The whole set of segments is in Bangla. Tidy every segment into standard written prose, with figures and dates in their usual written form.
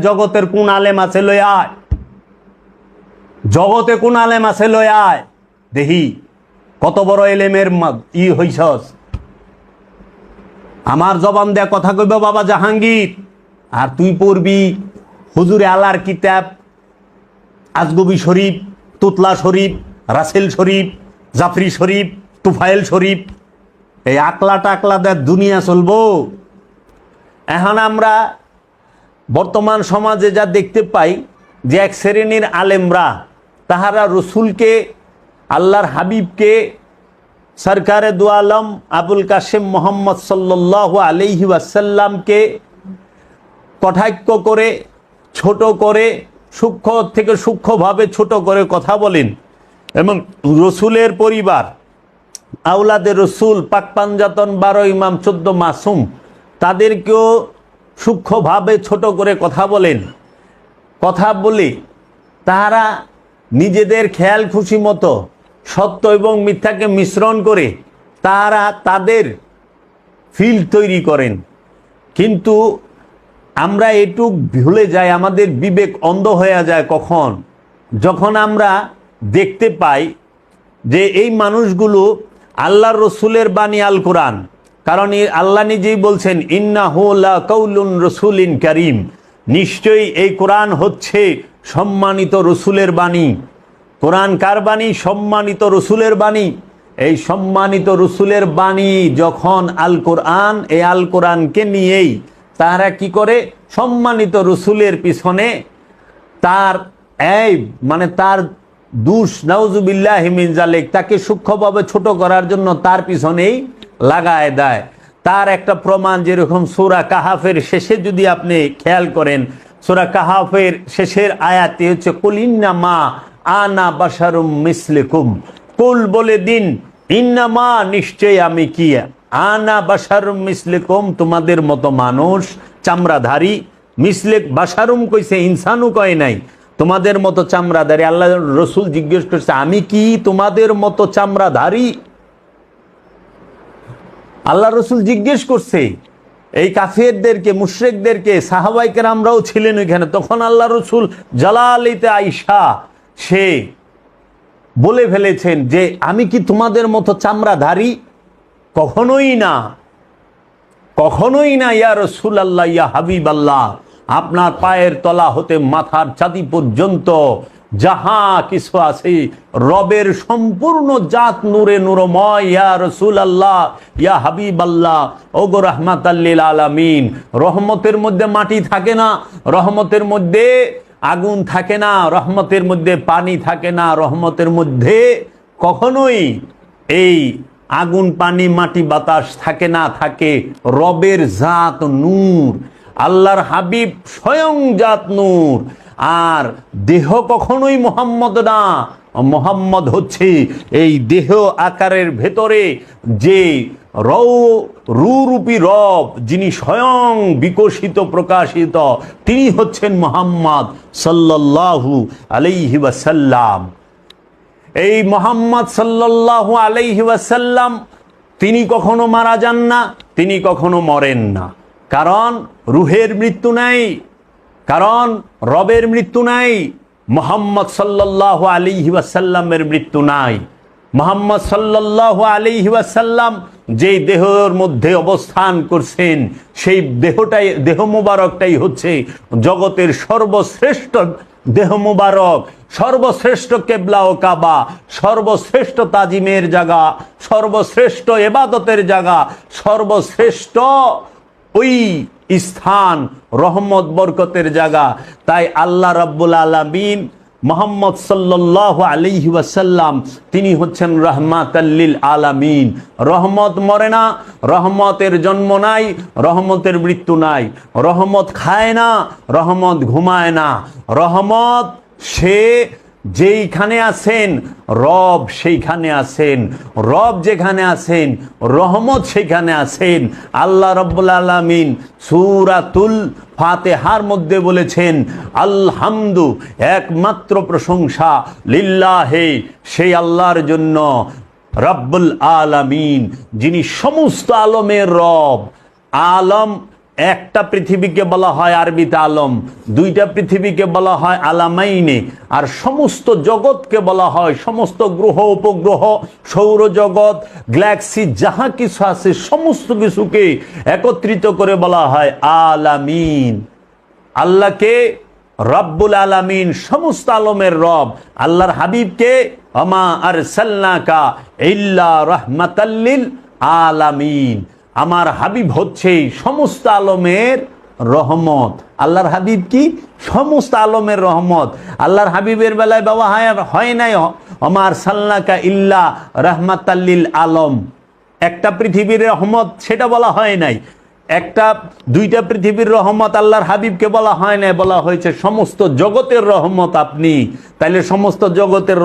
জগতের কোন আলেম আছে লই আয়, জগতে কোন আলেম আছে লই আয় দেহি কত বড় এলেমের হইছস। আমার জবান দেয়া কথা কইব বাবা জাহাঙ্গীর, আর তুই পড়বি হুজুরে আলার কিতাব আজগবি শরীফ, তুতলা শরীফ, রাসেল শরীফ, জাফরি শরীফ, তুফাইল শরীফ। এই আকলা টাকলা দেয় দুনিয়া চলবো। এখন আমরা বর্তমান সমাজে যা দেখতে পাই যে এক শ্রেণীর আলেমরা তাহারা রসুলকে, আল্লাহর হাবিবকে, সরকারে দু আলম আবুল কাসেম মোহাম্মদ সাল্লাল্লাহু আলাইহি ওয়াসাল্লামকে কটাক্ষ করে, ছোট করে, সূক্ষ্ম থেকে সূক্ষ্মভাবে ছোট করে কথা বলেন এবং রসুলের পরিবার, আওলাদের রসুল, পাক পাঞ্জাতন 12 ইমাম 14 মাসুম, তাদেরকেও সূক্ষ্মভাবে ছোট করে কথা বলেন। কথা বলে তাহারা নিজেদের খেয়াল খুশি মতো সত্য এবং মিথ্যাকে মিশ্রণ করে তাহারা তাদের ফিল্ড তৈরি করেন। কিন্তু আমরা এটুক ভুলে যাই, আমাদের বিবেক অন্ধ হয়ে যায় কখন, যখন আমরা দেখতে পাই যে এই মানুষগুলো আল্লাহর রসুলের বাণী আল কোরআন। কারণ আল্লাহ নিজেই বলছেন ইন্নাহু লাকাউলুন রাসূলিন কারীম, নিশ্চয়ই এই কোরআন হচ্ছে সম্মানিত রসুলের বাণী। কোরআন কার বাণী? সম্মানিত রসুলের বাণী। এই সম্মানিত রসুলের বাণী যখন আল কোরআন, এই আল কোরআনকে নিয়েই তারা কি করে সম্মানিত রসুলের পিছনে তার তার দুষ নাউজুবিল্লাহি মিন যালিক, তাকে সূক্ষ্মভাবে ছোট করার জন্য তার পিছনেই লাগায় দেয়। তার একটা প্রমাণ যেরকম সূরা কাহাফের শেষে যদি আপনি খেয়াল করেন, সূরা কাহাফের শেষের আয়াতে হচ্ছে কুল ইন্নামা আনা বাশারুম মিসলিকুম, কুল বলে দিন ইন্নামা নিশ্চয় আমি কি, আনা বাশারুম মিসলিকুম তোমাদের মতো মানুষ, চামড়াধারী। মিসলেক বাশারুম কইছে, ইনসানও কয় নাই, তোমাদের মতো চামড়াধারী। আল্লাহ রসুল জিজ্ঞেস করছে আমি কি তোমাদের মতো চামড়াধারী? আল্লাহ রসুল জিজ্ঞেস করছে এই কাফেরদেরকে, মুশরিকদেরকে। সাহাবায়ে কেরামরাও ছিলেন ওইখানে। তখন আল্লাহ রসুল জালালিতে আয়েশা সে বলে ফেলেছেন যে আমি কি তোমাদের মতো চামড়াধারী? কখনোই না, কখনোই না ইয়া রাসূলুল্লাহ, ইয়া হাবিবাল্লাহ। আপনার পায়ের তলা হতে মাথার ছাতি পর্যন্ত যাহা কিছু আছে রবের সম্পূর্ণ জাত নূরে নূরময়। ইয়া রাসূলুল্লাহ, ইয়া হাবিবাল্লাহ, ওগো রাহমাতাল লিল আলামিন। রহমতের মধ্যে মাটি থাকে না, রহমতের মধ্যে আগুন থাকে না, রহমতের মধ্যে পানি থাকে না, রহমতের মধ্যে কখনোই এই আগুন, পানি, মাটি, বাতাস থাকে না, থাকে রবের জাত নূর। আল্লাহর হাবিব স্বয়ং জাত নূর। আর দেহ কখনোই মোহাম্মদ না, মোহাম্মদ হচ্ছে এই দেহ আকারের ভেতরে যে রূপী রব, যিনি স্বয়ং বিকশিত প্রকাশিত, তিনি হচ্ছেন মুহাম্মদ সাল্লাল্লাহু আলাইহি ওয়াসাল্লাম। এই মুহাম্মদ সাল্লাল্লাহু আলাইহি ওয়াসাল্লাম তিনি কখনো মারা যান না, তিনি কখনো মরেন না। কারণ রুহের মৃত্যু নাই, কারণ রবের মৃত্যু নাই, মুহাম্মদ সাল্লাল্লাহু আলাইহি ওয়াসাল্লামের মৃত্যু নাই। মুহাম্মদ সাল্লাল্লাহু আলাইহি ওয়াসাল্লাম যেই দেহের মধ্যে অবস্থান করছেন, সেই দেহ মুবারকটাই হচ্ছে জগতের সর্বশ্রেষ্ঠ দেহ মুবারক, সর্বশ্রেষ্ঠ কেবলা ও কাবা, সর্বশ্রেষ্ঠ তাজিমের জায়গা, সর্বশ্রেষ্ঠ ইবাদতের জায়গা, সর্বশ্রেষ্ঠ ওই স্থান, রহমত বরকতের জায়গা। তাই আল্লাহ রাব্বুল আলামিন মুহাম্মদ সাল্লাল্লাহু আলাইহি ওয়াসাল্লাম তিনি হচ্ছেন রাহমাতাল লিল আলামিন। রহমত মরে না, রহমতের জন্ম নাই, রহমতের মৃত্যু নাই। রহমত খায় না, রহমত ঘুমায় না। রহমত সে যেইখানে আছেন রব সেইখানে আছেন, রব যেখানে আছেন রহমত সেখানে আছেন। আল্লাহ রাব্বুল আলামিন সূরাতুল ফাতিহার মধ্যে বলেছেন আলহামদু, একমাত্র প্রশংসা লিল্লাহে, সেই আল্লাহর জন্য, রব্বুল আলামিন যিনি সমস্ত আলমের রব। আলম একটা পৃথিবীকে বলা হয় আরবিতে আলম, দুইটা পৃথিবীকে বলা হয় আলামাইনে, আর সমস্ত জগৎকে বলা হয়, সমস্ত গ্রহ উপগ্রহ সৌরজগৎ গ্যালাক্সি যাহা কিছু আছে সমস্ত কিছুকে একত্রিত করে বলা হয় আলামিন। আল্লাহকে রব্বুল আলামিন, সমস্ত আলমের রব। আল্লাহর হাবিবকে ওমা আরসালনাকা ইল্লা রাহমাতাল লিল আলামিন, আমার হাবিব হচ্ছে সমস্ত আলমের রহমত। আল্লাহর হাবিব কি? সমস্ত আলমের রহমত। আল্লাহর হাবিবের বেলায় বাবা হয় নাই ওমা আরসালনাকা ইল্লা রাহমাতাল লিল আলম, একটা পৃথিবীর রহমত সেটা বলা হয় নাই। একটা দুইটা পৃথিবীর রহমত আল্লাহর হাবিবকে বলা হয় না, বলা হয়েছে সমস্ত জগতের রহমত আপনি। তাইলে সমস্ত জগতের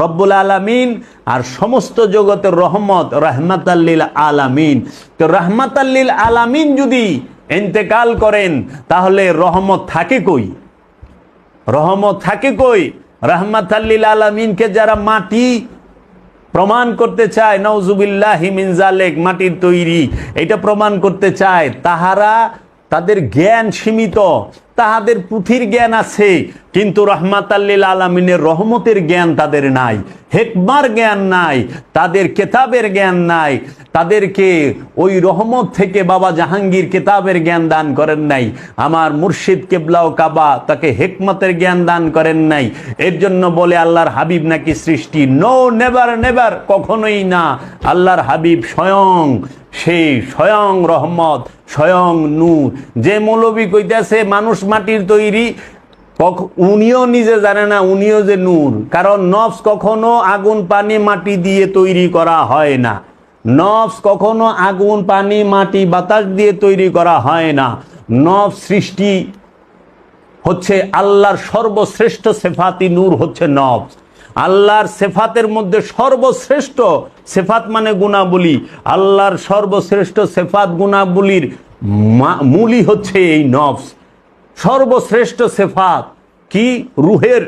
রব্বুল আলামিন আর সমস্ত জগতের রহমত রাহমাতাল লিল আলামিন। তো রাহমাতাল লিল আলামিন যদি ইন্তেকাল করেন তাহলে রহমত থাকে কই? রহমত থাকে কই? রাহমাতাল লিল আলামিনকে যারা মাটি প্রমাণ করতে চায়, নাউজুবিল্লাহি মিন যালিক, মাটির তৈরি, এটা প্রমাণ করতে চায়, তাদের জ্ঞান সীমিত, তাহাদের পুঁথির জ্ঞান আছে, কিন্তু রাহমাতাল লিল আলামিনের রহমতের জ্ঞান তাদের নাই, হিকমার জ্ঞান নাই, তাদের কেতাবের জ্ঞান নাই। তাদেরকে ওই রহমত থেকে বাবা জাহাঙ্গীর কেতাবের জ্ঞান দান করেন নাই। আমার মুর্শিদ কেবলাও কাবা তাকে হিকমতের জ্ঞান দান করেন নাই। এর জন্য বলে আল্লাহর হাবিব নাকি সৃষ্টি। নো, নেভার নেভার, কখনোই না। আল্লাহর হাবিব স্বয়ং সেই স্বয়ং রহমত, স্বয়ং নূর। যে মৌলবী কইতেছে মানুষ মাটির তৈরি, উনিও নিজে জানে না উনিও যে নূর। কারণ নফস কখনো আগুন পানি মাটি দিয়ে তৈরি করা হয় না। নফস কখনো আগুন পানি মাটি বাতাস দিয়ে তৈরি করা হয় না। নফস সৃষ্টি হচ্ছে আল্লাহর সর্বশ্রেষ্ঠ সেফাতি নূর হচ্ছে নফস। আল্লাহর সেফাতের মধ্যে সর্বশ্রেষ্ঠ সেফাত মানে গুণাবলী, আল্লাহর সর্বশ্রেষ্ঠ সেফাত গুণাবলীর মূলই হচ্ছে এই নফস। সর্বশ্রেষ্ঠ সেফাত কি? রুহের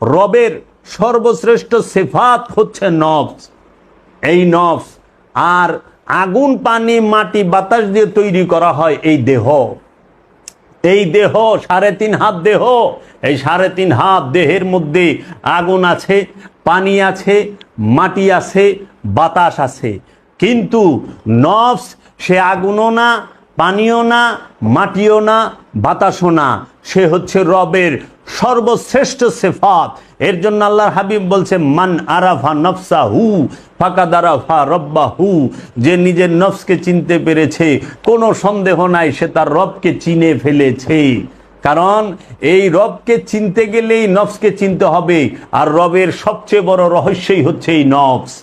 রবের সর্বশ্রেষ্ঠ সেফাত হচ্ছে নফস। এই নফস আর আগুন পানি মাটি বাতাস দিয়ে তৈরি করা হয় এই দেহ। এই দেহ 3.5 হাত দেহ, এই 3.5 হাত দেহের মধ্যে আগুন আছে, পানি আছে, মাটি আছে, বাতাস আছে। কিন্তু নফস সে আগুনও না, পানিও না, মাটিও না, বাতাসও না, সে হচ্ছে রবের সর্বশ্রেষ্ঠ সেফাত। এর জন্য আল্লাহর হাবিব বলছে মান আরাফা নফসাহু ফাকাদ আরাফা রব্বাহু, যে নিজের নফসকে চিনতে পেরেছে কোনো সন্দেহ নাই সে তার রবকে চিনে ফেলেছে। কারণ এই রবকে চিনতে গেলেই নফসকে চিনতে হবে, আর রবের সবচেয়ে বড় রহস্যই হচ্ছে এই নফস।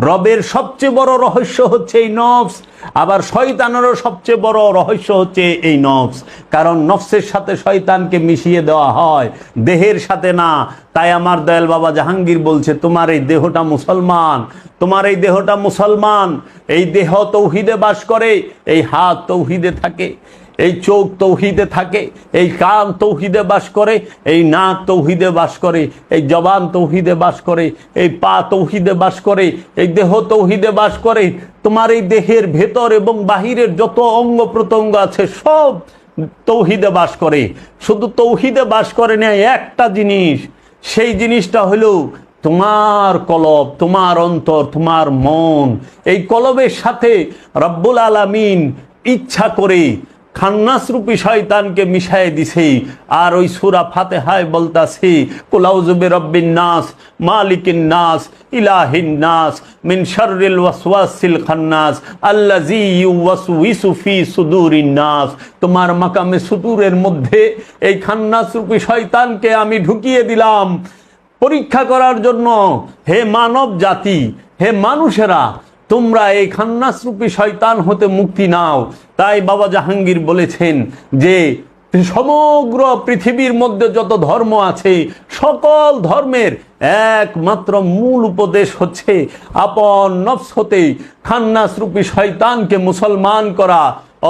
রবের সবচেয়ে বড় রহস্য হচ্ছে এই নফস। আবার শয়তানেরও সবচেয়ে বড় রহস্য হচ্ছে এই নফস। কারণ নফসের সাথে শয়তানকে মিশিয়ে দেওয়া হয়, দেহের সাথে না। তাই আমার দয়াল বাবা জাহাঙ্গীর বলছে তোমার এই দেহটা মুসলমান, তোমার এই দেহটা মুসলমান। এই দেহ তৌহিদে বাস করে, এই হাত তৌহিদে থাকে, এই চোখ তৌহিদে থাকে, এই কান তৌহিদে বাস করে, এই নাক তৌহিদে বাস করে, এই জবান তৌহিদে বাস করে, এই পা তৌহিদে বাস করে, এই দেহ তৌহিদে বাস করে। তোমার এই দেহের ভেতর এবং বাহিরের যত অঙ্গ প্রত্যঙ্গ আছে সব তৌহিদে বাস করে। শুধু তৌহিদে বাস করে না একটা জিনিস, সেই জিনিসটা হলো তোমার কলব, তোমার অন্তর, তোমার মন। এই কলবের সাথে রব্বুল আলামিন ইচ্ছা করে খান্নাস রূপী শয়তানকে মিশাই দিছে। আর ওই সূরা ফাতিহায় বলতাছে কুল আউযু বিরাব্বিন নাস মালিকিন নাস ইলাহিন নাস মিন শাররিল ওয়াসওয়াসিল খান্নাস আল্লাযী ইউওয়াসউইসু ফি সুদুরিন নাস। তোমার মাকামে সুদূরের মধ্যে এই খান্নাস রূপী শয়তানকে আমি ঢুকিয়ে দিলাম পরীক্ষা করার জন্য। হে মানব জাতি, হে মানুষেরা, তোমরা এই খান্নাস রূপী শয়তান হতে মুক্তি নাও। তাই বাবা জাহাঙ্গীর বলেছেন যে সমগ্র পৃথিবীর মধ্যে যত ধর্ম আছে সকল ধর্মের একমাত্র মূল উপদেশ হচ্ছে আপন নফস হতে খান্নাস রূপী শয়তানকে মুসলমান করা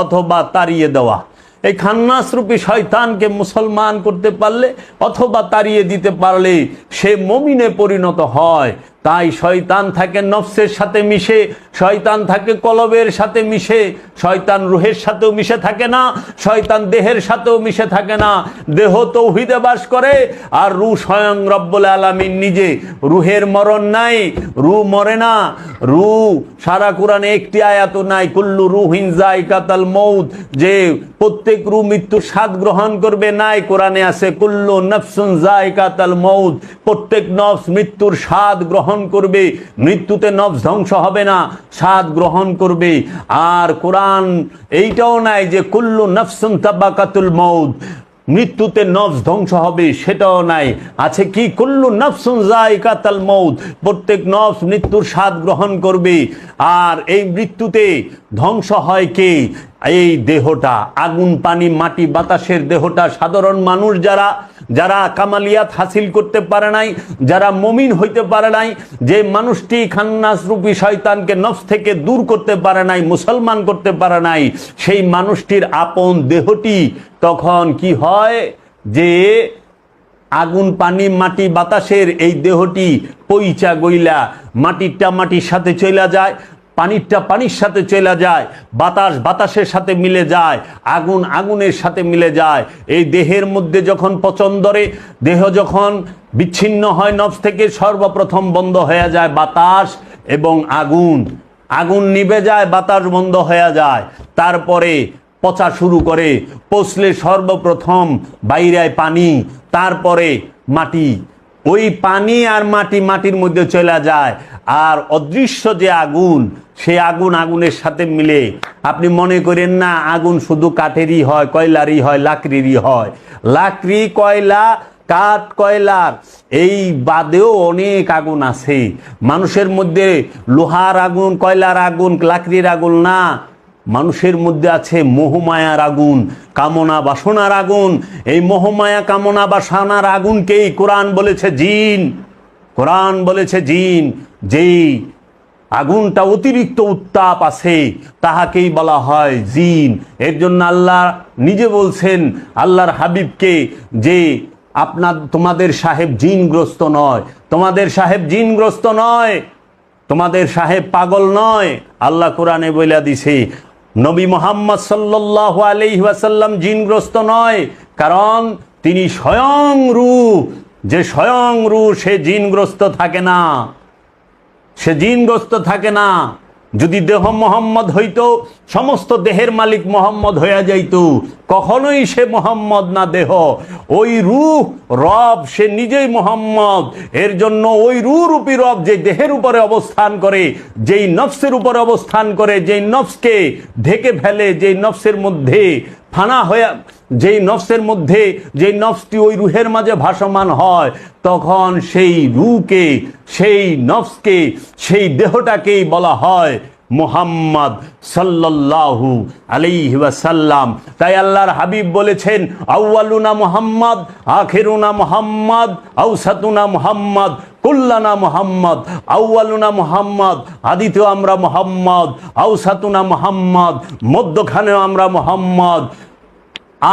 অথবা তাড়িয়ে দেওয়া। এই খান্নাস রূপী শয়তানকে মুসলমান করতে পারলে অথবা তাড়িয়ে দিতে পারলে সে মুমিনে পরিণত হয়। তাই শয়তান থাকে নফসের সাথে মিশে, শয়তান থাকে কলবের সাথে মিশে, শয়তান রুহের সাথেও মিশে থাকে না, শয়তান দেহের সাথেও মিশে থাকে না। দেহ তৌহিদে বাস করে, আর রু স্বয়ং রব্বুল আলামিন নিজে। রুহের মরণ নাই, রু মরে না। রু সারা কোরআনে একটি আয়াত নাই কুল্লু রুহিন যায়কাতুল মউত, যে প্রত্যেক রু মৃত্যুর স্বাদ গ্রহণ করবে, নাই। কোরআনে আছে কুল্লু নাফসুন যায়কাতুল মউত, প্রত্যেক নফস মৃত্যুর স্বাদ গ্রহণ করবে। মৃত্যুতে নফস ধ্বংস হবে না, স্বাদ গ্রহণ করবে। আর কোরআন এইটাও নাই যে কুল্লু নাফসুন তাবাকাতুল মউত, মৃত্যুতে নফস ধ্বংস হবে, সেটাও নাই। আছে কি কুল্লু নাফসুন যায়কাতুল মউত, প্রত্যেক নফস মৃত্যুর স্বাদ গ্রহণ করবে। আর এই মৃত্যুতে ধ্বংস হয় কে? এই দেহটা, আগুন পানি মাটি বাতাসের দেহটা। সাধারণ মানুষ যারা যারা কামালিয়াত হাসিল করতে পারে নাই, যারা মুমিন হইতে পারে নাই, যে মানুষটি খান্নাস রূপী শয়তানকে নফস থেকে দূর করতে পারে নাই, মুসলমান করতে পারে নাই, সেই মানুষটির আপন দেহটি তখন কি হয় যে আগুন পানি মাটি বাতাসের এই দেহটি পইচা গইলা মাটিরটা মাটির সাথে চলে যায়, পানিরটা পানির সাথে চলে যায়, বাতাস বাতাসের সাথে মিলে যায়, আগুন আগুনের সাথে মিলে যায়। এই দেহের মধ্যে যখন পচন ধরে, দেহ যখন বিচ্ছিন্ন হয় নফস থেকে, সর্বপ্রথম বন্ধ হয়ে যায় বাতাস এবং আগুন। আগুন নিভে যায়, বাতাস বন্ধ হয়ে যায়, তারপরে পচা শুরু করে। পচলে সর্বপ্রথম বাইরে পানি, তারপরে মাটি। ওই পানি আর মাটি মাটির মধ্যে চলে যায়। আর অদৃশ্য যে আগুন, সে আগুন আগুনের সাথে মিলে। আপনি মনে করেন না আগুন শুধু কাঠেরই হয়, কয়লারই হয়, লাকড়িরই হয়। লাকড়ি, কয়লা, কাঠ, কয়লার এই বাদেও অনেক আগুন আছে মানুষের মধ্যে। লোহার আগুন, কয়লার আগুন, লাকড়ির আগুন না। মানুষের মধ্যে আছে মোহমায়ার আগুন, কামনা বাসনার আগুন। এই মোহমায়া কামনা বাসনার আগুনকেই কোরআন বলেছে জিন। কোরআন বলেছে জিন। যেই আগুনটা অতিরিক্ত উত্তাপ আছে তাহাকেই বলা হয় জিন। এর জন্য আল্লাহ নিজে বলছেন আল্লাহর হাবিবকে যে তোমাদের সাহেব জিনগ্রস্ত নয়, তোমাদের সাহেব জিনগ্রস্ত নয়, তোমাদের সাহেব পাগল নয়। আল্লাহ কোরআনে বইলা দিছে নবী মুহাম্মদ সাল্লাল্লাহু আলাইহি ওয়াসাল্লাম জিনগ্রস্ত নয়, কারণ তিনি স্বয়ং রূহ। যে স্বয়ং রূহ সে জিনগ্রস্ত থাকে না, সে জিনগ্রস্ত থাকে না। যদি দেহ মোহাম্মদ হইতো, সমস্ত দেহের মালিক মোহাম্মদ হইয়া যাইত। কখনোই সে মোহাম্মদ না, দেহ। ওই রূহ রব, সে নিজেই মোহাম্মদ। এর জন্য ওই রূহ রূপী রব যে দেহের উপরে অবস্থান করে, যেই নফসের উপরে অবস্থান করে, যেই নফসকে ঢেকে ফেলে, যেই নফসের মধ্যে ফানা হয়ে, যেই নফসের মধ্যে, যেই নফসটি ওই রুহের মাঝে ভাসমান হয়, তখন সেই রূহকে, সেই নফসকে, সেই দেহটাকেই বলা হয় মুহাম্মদ সাল্লাল্লাহু আলাইহি ওয়াসাল্লাম। তাই আল্লাহর হাবিব বলেছেন আউয়ালুনা মুহাম্মদ, আখিরুনা মুহাম্মদ, আওসাতুনা মুহাম্মদ, কুল্লানা মুহাম্মদ। আউয়ালুনা মুহাম্মদ, আদিতেও আমরা মুহাম্মদ, আওসাতুনা মুহাম্মদ, মধ্যখানেও আমরা মুহাম্মদ,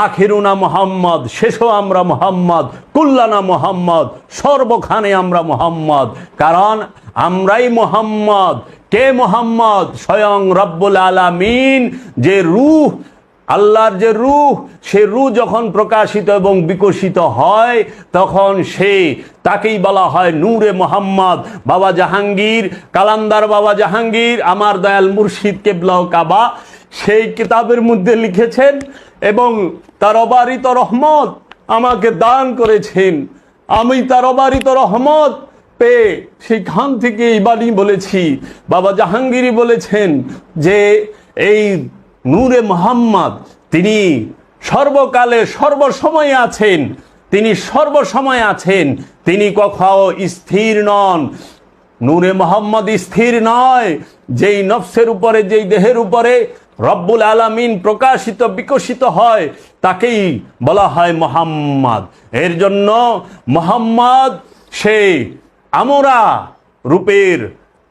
আখিরুনা মুহাম্মদ, শেষও আমরা মুহাম্মদ, কুল্লানা মুহাম্মদ, সর্বখানে আমরা মুহাম্মদ। কারণ আমরাই মুহাম্মদ। কে মুহাম্মদ? স্বয়ং রব্বুল আলামিন। যে রূহ, আল্লাহর যে রূহ, সে রূহ যখন প্রকাশিত এবং বিকশিত হয়, তখন তাকেই বলা হয় নূরে মুহাম্মদ। বাবা জাহাঙ্গীর, কালান্দার বাবা জাহাঙ্গীর, আমার দয়াল মুর্শিদ কেবলা ও কাবা, সেই কিতাবের মধ্যে লিখেছেন এবং তার অবারিত রহমত আমাকে দান করেছেন। আমি তার অবারিত রহমত পেয়ে সেখান থেকে এই বাণী বলেছি। বাবা জাহাঙ্গীরই বলেছেন যে এই নূরে মুহাম্মদ তিনি সর্বকালে সর্বসময়ে আছেন, তিনি সর্বসময় আছেন, তিনি কখনো স্থির নন। নূরে মুহাম্মদ স্থির নয়। যেই নফসের উপরে, যেই দেহের উপরে রব্বুল আলামিন প্রকাশিত বিকশিত হয়, তাকেই বলা হয় মুহাম্মদ। এর জন্য মুহাম্মদ সে আমরা রূপের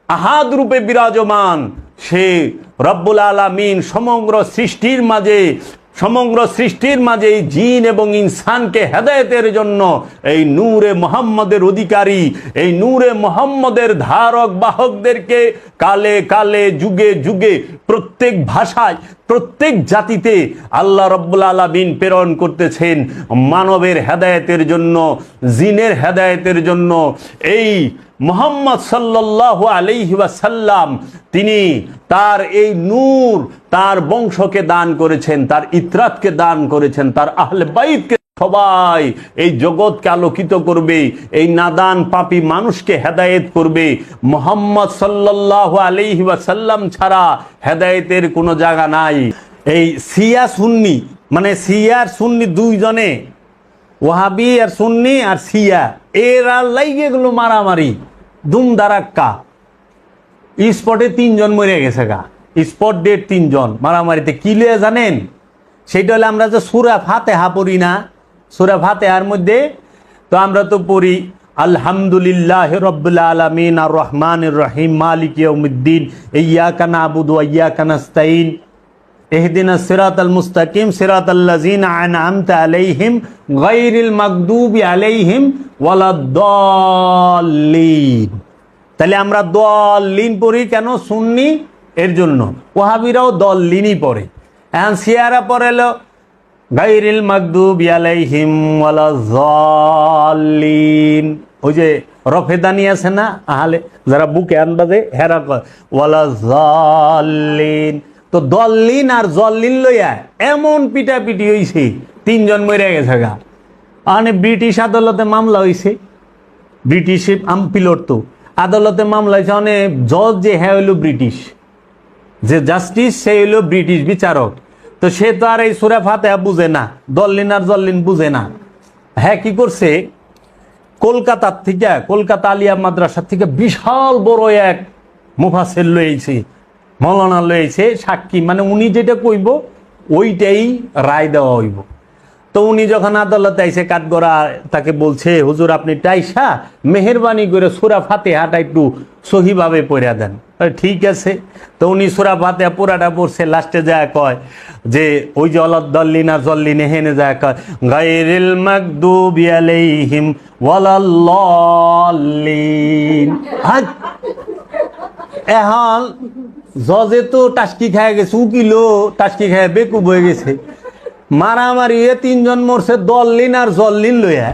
আহাদ রূপে বিরাজমান। সে রব্বুল আলামিন সমগ্র সৃষ্টির মাঝে সমগ্র সৃষ্টির মাঝে এই জিন এবং ইনসানকে হেদায়েতের জন্য এই নূরে মুহাম্মদের অধিকারী, এই নূরে মুহাম্মদের ধারক বাহকদেরকে কালে কালে যুগে যুগে প্রত্যেক ভাষায় প্রত্যেক জাতিতে আল্লাহ রাব্বুল আলামিন প্রেরণ করতেছেন মানবের হেদায়েতের জন্য, জিনের হেদায়েতের জন্য। এই মুহাম্মদ সাল্লাল্লাহু আলাইহি ওয়াসাল্লাম তিনি তার এই নূর তার বংশকে দান করেছেন, তার ইতরাতকে দান করেছেন, তার আহলে বাইতকে, সবাই এই জগৎকে আলোকিত করবে, এই নাদান পাপী মানুষকে হেদায়েত করবে। মুহাম্মদ সাল্লাল্লাহু আলাইহি ওয়াসাল্লাম ছাড়া হেদায়েতের কোনো জায়গা নাই। এই শিয়া সুন্নি মানে শিয়া আর সুন্নি দুইজনে, ওয়াহাবি আর সুন্নি আর শিয়া, এরা লাইগে গেল মারামারি দুম দারাক্কা। স্পটে 3 জন মরে গেছে গা, স্পট ডেট 3 জন মারামারিতে। কি লিয়ে জানেন? সেইটা হলে আমরা যে সূরা ফাতিহা পড়ি না, সূরা ফাতিহার মধ্যে তো আমরা তো পড়ি আলহামদুলিল্লাহি রাব্বিল আলামিন আর রহমানির রহিম মালিক ইয়াউমিদ্দিন ইয়্যাকা না'বুদু ওয়া ইয়্যাকা নাস্তাঈন ইহদিনাস সিরাতাল মুস্তাকিম সিরাতাল্লাযিনা আন'আমতা আলাইহিম গায়রিল মাগদুবি আলাইহিম ওয়ালাদ-দাল্লিন। তাহলে আমরা দল্লিন পড়ি কেন? সুন্নি এর জন্য। ওয়াহাবিরাও দল্লিনই পড়ে। এখন শিয়ারা পড়েলো গায়রিল মাগদুবি আলাইহিম ওয়ালাদ-দাল্লিন। ওই যে রফেদানি আছে না, আহলে যারা বুকে আনবাজে হেরা কয় ওয়ালাদ-দাল্লিন। তো দল্লিন আর জল্লিন লইয়া এমন পিটাপিটি হইছে, 3 জন মরে গেছে গা। মানে ব্রিটিশ আদালতে মামলা হইছে, ব্রিটিশ পিলট তো আদালতে মামলা হয়েছে। মানে জজ যে হ্যাঁ হইল ব্রিটিশ, যে জাস্টিস সে হইল ব্রিটিশ বিচারক। তো সে তো আর এই সূরা ফাতিহা বুঝে না, দল্লিন আর জল্লিন বুঝে না। হ্যাঁ কি করছে, কলকাতার থেকে, কলকাতা আলিয়া মাদ্রাসা থেকে বিশাল বড় এক মুফাসসির লইছে, মৌলানা লইছে সাক্ষী। মানে উনি যেটা কইব ওইটাই রায় দেওয়া হইব। তো উনি যখন আদালতে আইসে কাঠগড়া, তাকে বলছে হুজুর আপনি টাইসা মেহেরবানি করে সূরা ফাতিহাটা একটু সহিভাবে পড়া দেন। ঠিক আছে। তো উনি সূরা ফাতিহা পুরাটা পড়ছে, লাস্টে যায় কয় যে ওই যে ওয়ালাদ-দাল্লিন আর জল্লিন হেনে যায় কয় গায়রিল মাগদুবি আলাইহিম ওয়ালাদ-দাল্লিন। এখন জজে তো টাস্কি খেয়ে গেছে, উকিলও টাস্কি খেয়ে বেকুব হয়ে গেছে। মারামারি 3 জন মরছে দল্লিন আর জল্লিন লইয়া।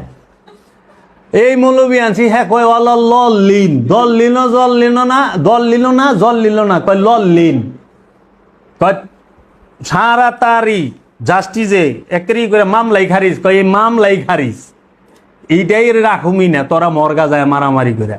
এই মৌলবি আনছি হ্যাঁ কয় ওয়ালাদ-দাল্লিন, দল্লিনও জল্লিনও না, দল্লিনও না জল্লিনও না, কয় লল্লিন। কয় সারা তারি জাস্টিসে একরি করে মামলাই খারিজ, কয় এই মামলাই খারিজ, এইটাই রাখুমি না, তোরা মরগা যায় মারামারি করে।